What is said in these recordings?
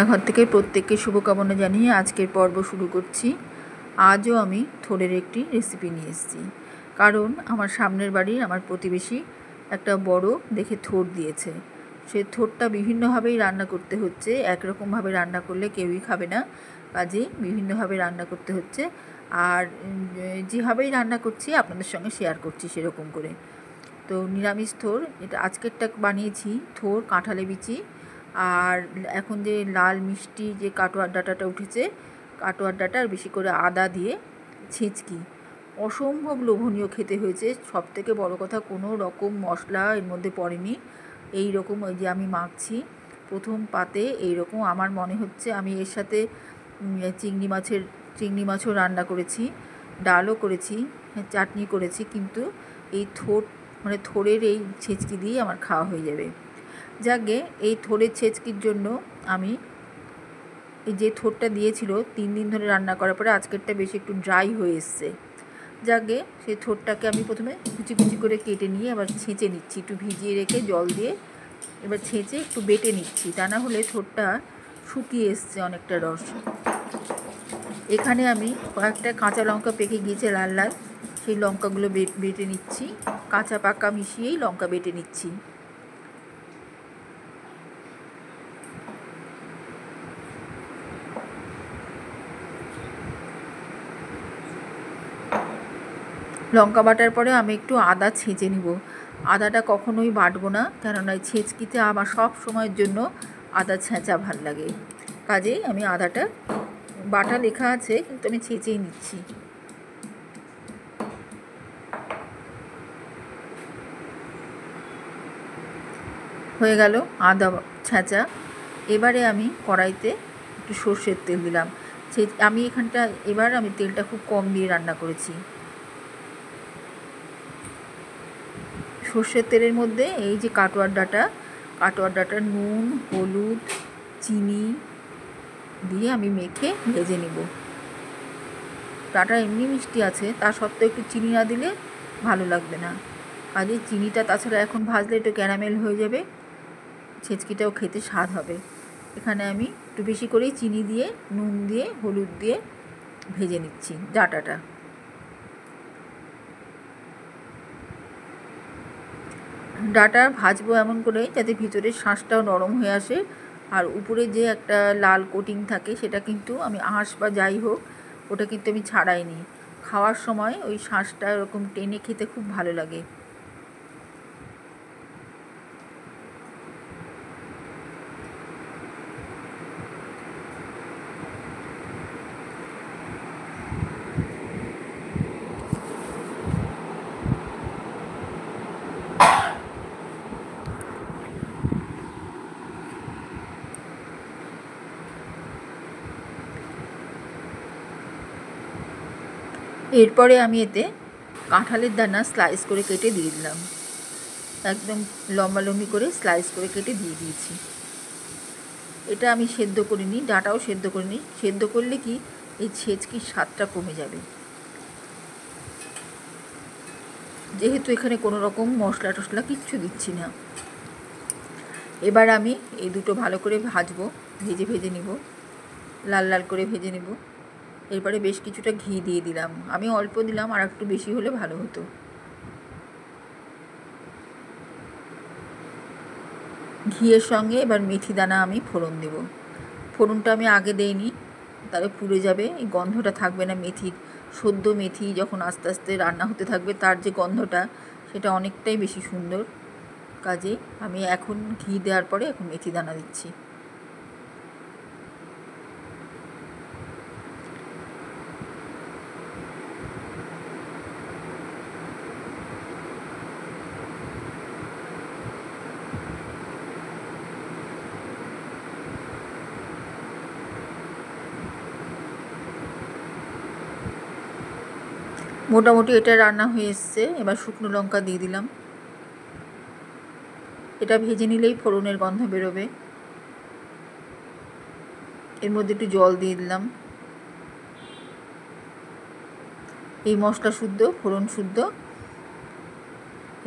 ঘর থেকে প্রত্যেককে শুভকামনা জানিয়ে আজকের পর্ব শুরু করছি। আজও আমি থোড়ের একটি রেসিপি নিয়ে এসেছি, কারণ আমার সামনের বাড়ির আমার প্রতিবেশী একটা বড় দেখে থোড় দিয়েছে। সেই থোড়টা বিভিন্নভাবেই রান্না করতে হচ্ছে, একরকমভাবে রান্না করলে কেউই খাবে না, কাজেই বিভিন্নভাবে রান্না করতে হচ্ছে। আর যেভাবেই রান্না করছি আপনাদের সঙ্গে শেয়ার করছি সেরকম করে। তো নিরামিষ থোড়, এটা আজকেরটা বানিয়েছি থোড় কাঁঠালে বিচি, আর এখন যে লাল মিষ্টি যে কাটোয়ার ডাঁটাটা উঠেছে, কাটোয়ার ডাঁটা আর বেশি করে আদা দিয়ে ছেঁচকি, অসম্ভব লোভনীয় খেতে হয়েছে। সব থেকে বড়ো কথা, কোনো রকম মশলা এর মধ্যে পড়েনি। এই রকম ওই যে আমি মাখছি প্রথম পাতে, এই রকম আমার মনে হচ্ছে আমি এর সাথে চিংড়ি মাছও রান্না করেছি, ডালও করেছি, চাটনি করেছি, কিন্তু এই থোড়ের এই ছেঁচকি দিয়ে আমার খাওয়া হয়ে যাবে। যাকে এই থোড়ের ছেঁচকির জন্য আমি এই যে থোড়টা দিয়েছিল 3 দিন ধরে রান্না করার পরে আজকেরটা বেশি একটু ড্রাই হয়ে এসছে। যাকে সেই থোড়টাকে আমি প্রথমে কুচি কুচি করে কেটে নিয়ে আবার ছেঁচে নিচ্ছি, একটু ভিজিয়ে রেখে জল দিয়ে এবার ছেঁচে একটু বেটে নিচ্ছি, তা না হলে থোড়টা শুকিয়ে এসছে অনেকটা রস। এখানে আমি কয়েকটা কাঁচা লঙ্কা পেকে গিয়েছে লাল লাল, সেই লঙ্কাগুলো বেটে নিচ্ছি, কাঁচা পাকা মিশিয়েই লঙ্কা বেটে নিচ্ছি। লঙ্কা বাটার পরে আমি একটু আদা ছেঁচে নিব। আদাটা কখনোই বাটবো না, কেননা এই ছেঁচকিতে আমার সব সময়ের জন্য আদা ছেঁচা ভাল লাগে, কাজেই আমি আদাটা বাটা লেখা আছে কিন্তু আমি ছেঁচেই নিচ্ছি। হয়ে গেল আদা ছেঁচা। এবারে আমি কড়াইতে একটু সর্ষের তেল দিলাম। আমি এবার আমি তেলটা খুব কম দিয়ে রান্না করেছি। সর্ষের তেলের মধ্যে এই যে কাটোয়ার ডাঁটা নুন, হলুদ, চিনি দিয়ে আমি মেখে ভেজে নেব। ডাঁটা এমনি মিষ্টি আছে, তা সত্ত্বেও একটু চিনি না দিলে ভালো লাগবে না, কাজে চিনিটা তাছাড়া এখন ভাজলে একটু ক্যারামেল হয়ে যাবে, ছেঁচকিটাও খেতে স্বাদ হবে। এখানে আমি একটু বেশি করেই চিনি দিয়ে, নুন দিয়ে, হলুদ দিয়ে ভেজে নিচ্ছি ডাঁটাটা। ডাঁটা ভাজবো এমন করে যাতে ভিতরের শাঁসটাও নরম হয়ে আসে, আর উপরে যে একটা লাল কোটিং থাকে সেটা কিন্তু আমি আঁশ বা যাই হোক ওটা কিন্তু আমি ছাড়াইনি। খাওয়ার সময় ওই শাঁসটা এরকম টেনে খেতে খুব ভালো লাগে। এরপরে আমি এতে কাঁঠালের দানা স্লাইস করে কেটে দিয়ে দিলাম, একদম লম্বা লম্বি করে স্লাইস করে কেটে দিয়ে দিয়েছি। এটা আমি সেদ্ধ করিনি, ডাঁটাও সেদ্ধ করিনি, সেদ্ধ করলে কি এই ছেঁচকির স্বাদটা কমে যাবে। যেহেতু এখানে কোনো রকম মশলা টশলা কিচ্ছু দিচ্ছি না। এবার আমি এই দুটো ভালো করে ভাজবো, ভেজে নিব, লাল লাল করে ভেজে নেব। এরপরে বেশ কিছুটা ঘি দিয়ে দিলাম, আমি অল্প দিলাম, আর একটু বেশি হলে ভালো হতো। ঘিয়ের সঙ্গে এবার মেথি দানা আমি ফোড়ন দেব। ফোড়নটা আমি আগে দেইনি, তাহলে পুড়ে যাবে, এই গন্ধটা থাকবে না মেথির। সদ্য মেথি যখন আস্তে আস্তে রান্না হতে থাকবে তার যে গন্ধটা, সেটা অনেকটাই বেশি সুন্দর, কাজে আমি এখন ঘি দেওয়ার পরে এখন মেথি দানা দিচ্ছি। মোটামুটি এটা রান্না হয়ে এসছে, এবার শুকনো লঙ্কা দিয়ে দিলাম। এটা ভেজে নিলেই ফোড়নের গন্ধ বেরোবে। এর মধ্যে একটু জল দিয়ে দিলাম। এই মশলা শুদ্ধ, ফোড়ন শুদ্ধ।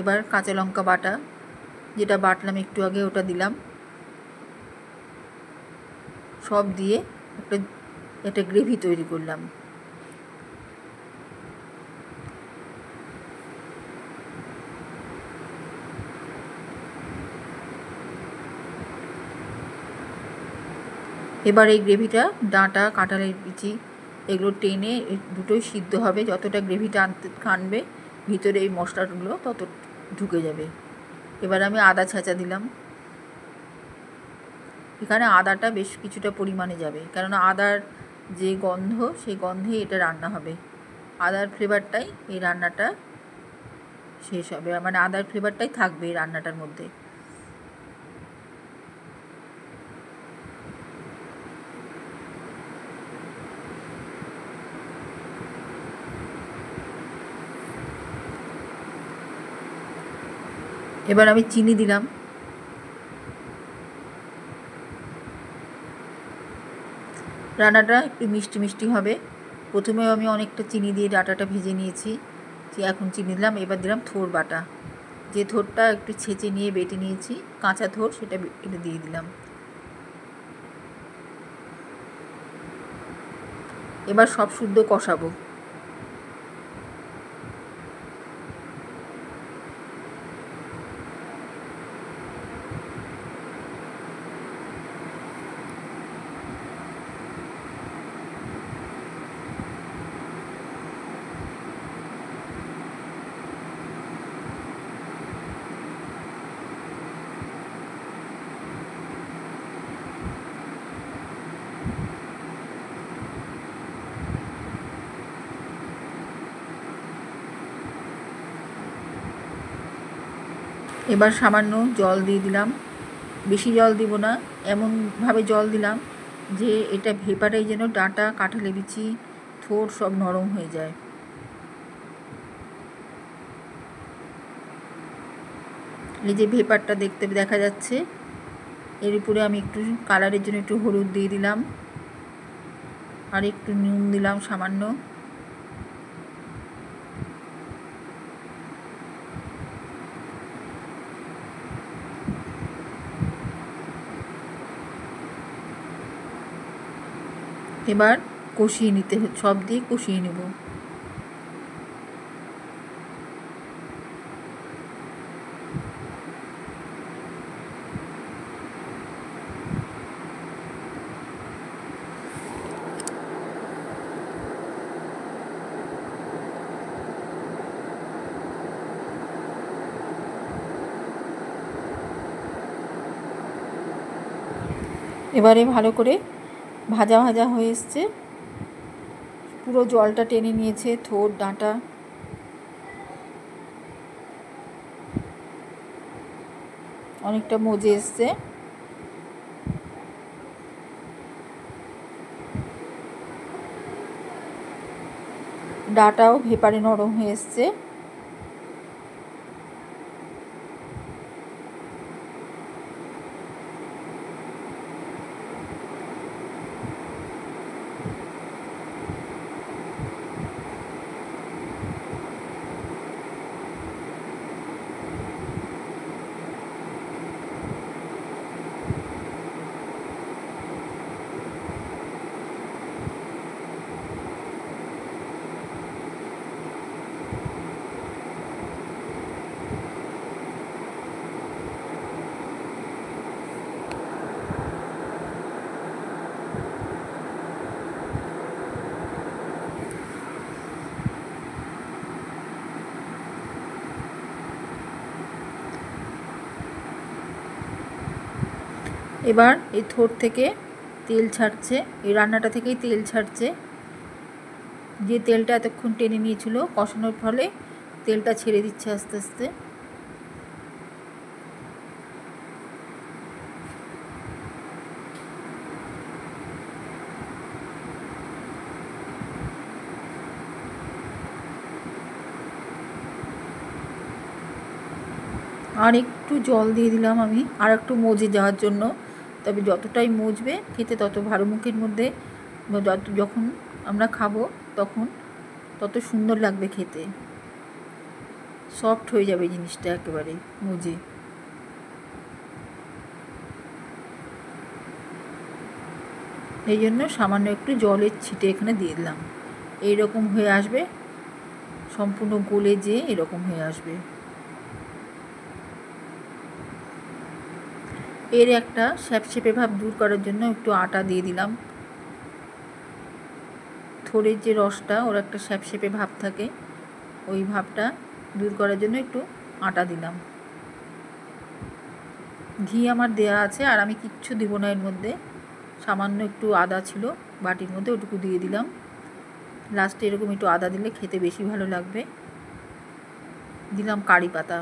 এবার কাঁচা লঙ্কা বাটা, যেটা বাটলাম একটু আগে, ওটা দিলাম। সব দিয়ে একটা একটা গ্রেভি তৈরি করলাম। এবার এই গ্রেভিটা ডাঁটা, কাঁঠালের বিচি এগুলো টেনে দুটোই সিদ্ধ হবে। যতটা গ্রেভিটা টানবে ভিতরে এই মশলাগুলো তত ঢুকে যাবে। এবার আমি আদা ছেঁচা দিলাম। এখানে আদাটা বেশ কিছুটা পরিমাণে যাবে, কেননা আদার যে গন্ধ সেই গন্ধেই এটা রান্না হবে। আদার ফ্লেভারটাই এই রান্নাটা শেষ হবে, মানে আদার ফ্লেভারটাই থাকবে এই রান্নাটার মধ্যে। এবার আমি চিনি দিলাম। রান্নাটা একটু মিষ্টি মিষ্টি হবে। প্রথমেও আমি অনেকটা চিনি দিয়ে ডাঁটাটা ভেজে নিয়েছি, এখন চিনি দিলাম। এবার দিলাম থোড় বাটা, যে থোড়টা একটু ছেঁচে নিয়ে বেটে নিয়েছি, কাঁচা থোড়, সেটা এটা দিয়ে দিলাম। এবার সব শুদ্ধ কষাবো। এবার সামান্য জল দিয়ে দিলাম, বেশি জল দিব না, এমনভাবে জল দিলাম যে এটা ভেপারেই যেন ডাঁটা, কাঁঠালের বিচি, থোড় সব নরম হয়ে যায়। এই যে ভেপারটা দেখা যাচ্ছে, এর উপরে আমি একটু কালারের জন্য একটু হলুদ দিয়ে দিলাম, আর একটু নুন দিলাম সামান্য। এবার কষিয়ে নিতে, সব দিয়ে কষিয়ে নেব। এবারে ভালো করে ভাজা ভাজা হয়ে এসছে, পুরো জলটা টেনে নিয়েছে থোড়, ডাঁটা। অনেকটা মজে এসছে। ডাঁটাও ভেপারে নরম হয়ে এসছে। এবার এই থোড় থেকে তেল ছাড়ছে, এই রান্নাটা থেকেই তেল ছাড়ছে। যে তেলটা এতক্ষণ টেনে নিয়েছিল কষানোর ফলে তেলটা ছেড়ে দিচ্ছে আস্তে আস্তে। আর একটু জল দিয়ে দিলাম আমি, আর একটু মজে যাওয়ার জন্য। তবে যতটাই মজবে খেতে তত ভালো, মুখের মধ্যে যখন আমরা খাবো তখন তত সুন্দর লাগবে খেতে, সফট হয়ে যাবে জিনিসটা একেবারে মজে। এই জন্য সামান্য একটু জলের ছিটে এখানে দিয়ে দিলাম। এইরকম হয়ে আসবে, সম্পূর্ণ গলে যেয়ে এরকম হয়ে আসবে। এর একটা স্যাপস্যাপে ভাব দূর করার জন্য একটু আটা দিয়ে দিলাম। থোড়ের যে রসটা, ওর একটা স্যাপস্যাপে ভাব থাকে, ওই ভাবটা দূর করার জন্য একটু আটা দিলাম। ঘি আমার দেয়া আছে, আর আমি কিচ্ছু দিব না এর মধ্যে। সামান্য একটু আদা ছিল বাটির মধ্যে, ওটুকু দিয়ে দিলাম। লাস্টে এরকম একটু আদা দিলে খেতে বেশি ভালো লাগবে। দিলাম কারি পাতা।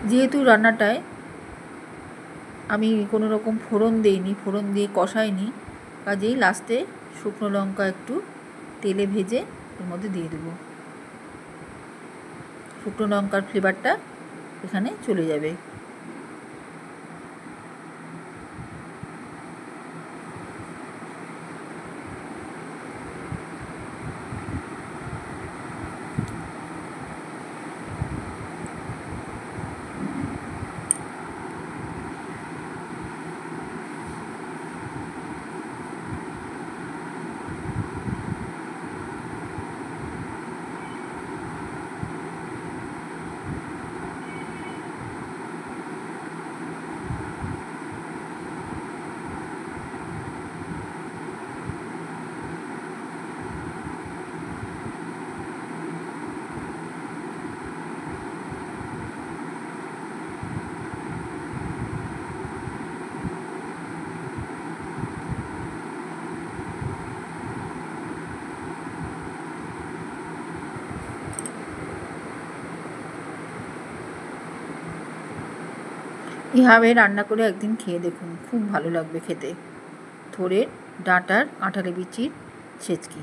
যেহেতু রান্নাটায় আমি কোনো রকম ফোড়ন দিইনি, ফোড়ন দিয়ে কষাইনি, কাজেই লাস্টে শুকনো লঙ্কা একটু তেলে ভেজে এর মধ্যে দিয়ে দেবো। শুকনো লঙ্কার ফ্লেভারটা এখানে চলে যাবে। এভাবে রান্না করে একদিন খেয়ে দেখুন, খুব ভালো লাগবে খেতে। থোড়ের ডাঁটার কাঁঠালি বিচির ছেচকি।